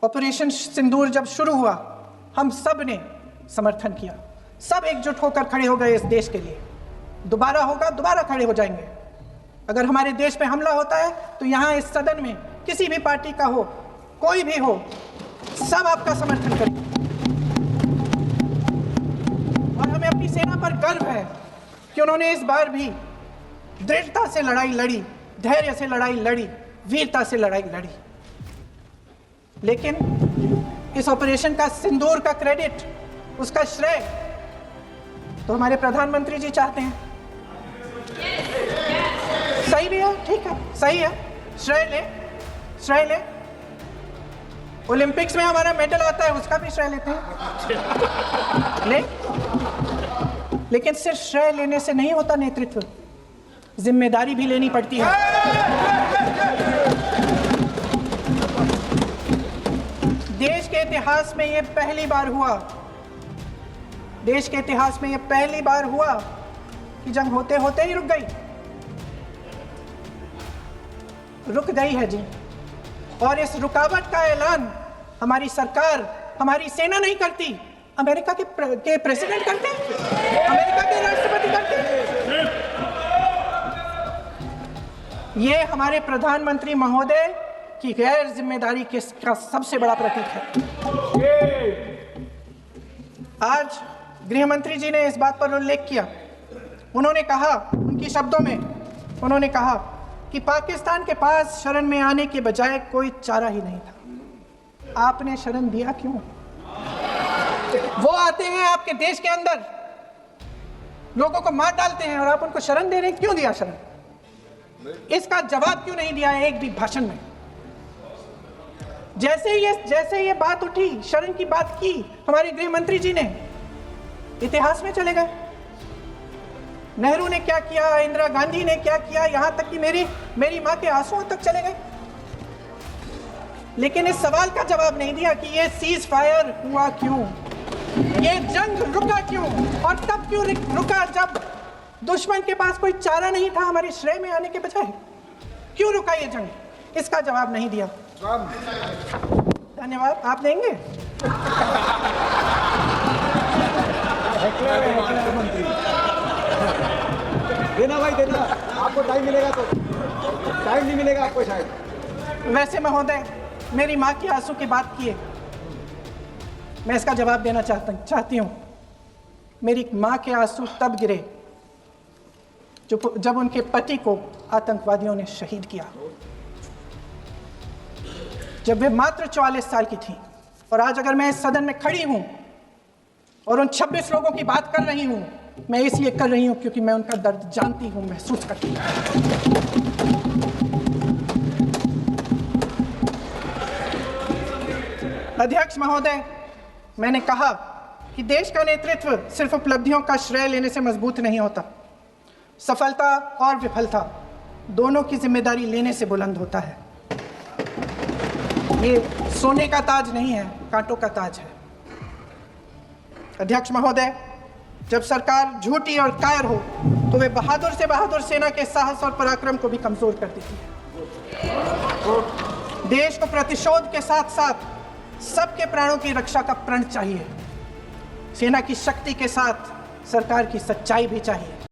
Operation सिंदूर जब शुरू हुआ, हम सब ने समर्थन किया, सब एकजुट होकर खड़े हो गए इस देश के लिए। दोबारा होगा, दोबारा खड़े हो जाएंगे। अगर हमारे देश पे हमला होता है तो यहाँ इस सदन में किसी भी पार्टी का हो, कोई भी हो, सब आपका समर्थन करेंगे। और हमें अपनी सेना पर गर्व है कि उन्होंने इस बार भी दृढ़ता से लड़ाई लड़ी, धैर्य से लड़ाई लड़ी, वीरता से लड़ाई लड़ी। लेकिन इस ऑपरेशन का सिंदूर का क्रेडिट, उसका श्रेय तो हमारे प्रधानमंत्री जी चाहते हैं। सही भी है, ठीक है, सही है, श्रेय ले। ओलंपिक्स में हमारा मेडल आता है, उसका भी श्रेय लेते हैं। लेकिन सिर्फ श्रेय लेने से नहीं होता नेतृत्व, जिम्मेदारी भी लेनी पड़ती है। देश के इतिहास में यह पहली बार हुआ, कि जंग होते होते ही रुक गई है जी। और इस रुकावट का ऐलान हमारी सरकार, हमारी सेना नहीं करती, अमेरिका के प्रेसिडेंट करते हैं, अमेरिका के राष्ट्रपति करते हैं। ये हमारे प्रधानमंत्री महोदय की गैर जिम्मेदारी का सबसे बड़ा प्रतीक है। आज गृह मंत्री जी ने इस बात पर उल्लेख किया। उन्होंने कहा, उनके शब्दों में उन्होंने कहा कि पाकिस्तान के पास शरण में आने के बजाय कोई चारा ही नहीं था। आपने शरण दिया क्यों? वो आते हैं आपके देश के अंदर, लोगों को मार डालते हैं और आप उनको शरण दे रहे हैं। क्यों दिया शरण? इसका जवाब क्यों नहीं दिया एक भी भाषण में? जैसे ये बात उठी, शरण की बात की, हमारे गृह मंत्री जी ने इतिहास में चले गए। नेहरू ने क्या किया, इंदिरा गांधी ने क्या किया, यहां तक कि मेरी मां के आंसुओं तक चले गए। लेकिन इस सवाल का जवाब नहीं दिया कि ये सीज फायर हुआ क्यों, ये जंग रुका क्यों, और तब क्यों रुका जब दुश्मन के पास कोई चारा नहीं था हमारे श्रेय में आने के बजाय। क्यों रुका ये जंग? इसका जवाब नहीं दिया। धन्यवाद। आप देंगे? देना भाई, देना। आपको टाइम मिलेगा तो, टाइम नहीं मिलेगा आपको शायद। वैसे महोदय, मेरी माँ की आंसू की बात किए, मैं इसका जवाब देना चाहती हूँ। मेरी माँ के आंसू तब गिरे जब उनके पति को आतंकवादियों ने शहीद किया, जब वे मात्र 44 साल की थी। और आज अगर मैं इस सदन में खड़ी हूं और उन 26 लोगों की बात कर रही हूं, मैं इसलिए कर रही हूं क्योंकि मैं उनका दर्द जानती हूं, महसूस करती हूं। अध्यक्ष महोदय, मैंने कहा कि देश का नेतृत्व सिर्फ उपलब्धियों का श्रेय लेने से मजबूत नहीं होता। सफलता और विफलता दोनों की जिम्मेदारी लेने से बुलंद होता है। ये सोने का ताज नहीं है, कांटों का ताज है। अध्यक्ष महोदय, जब सरकार झूठी और कायर हो तो वे बहादुर से बहादुर सेना के साहस और पराक्रम को भी कमजोर कर देती है। देश को प्रतिशोध के साथ साथ सबके प्राणों की रक्षा का प्रण चाहिए। सेना की शक्ति के साथ सरकार की सच्चाई भी चाहिए।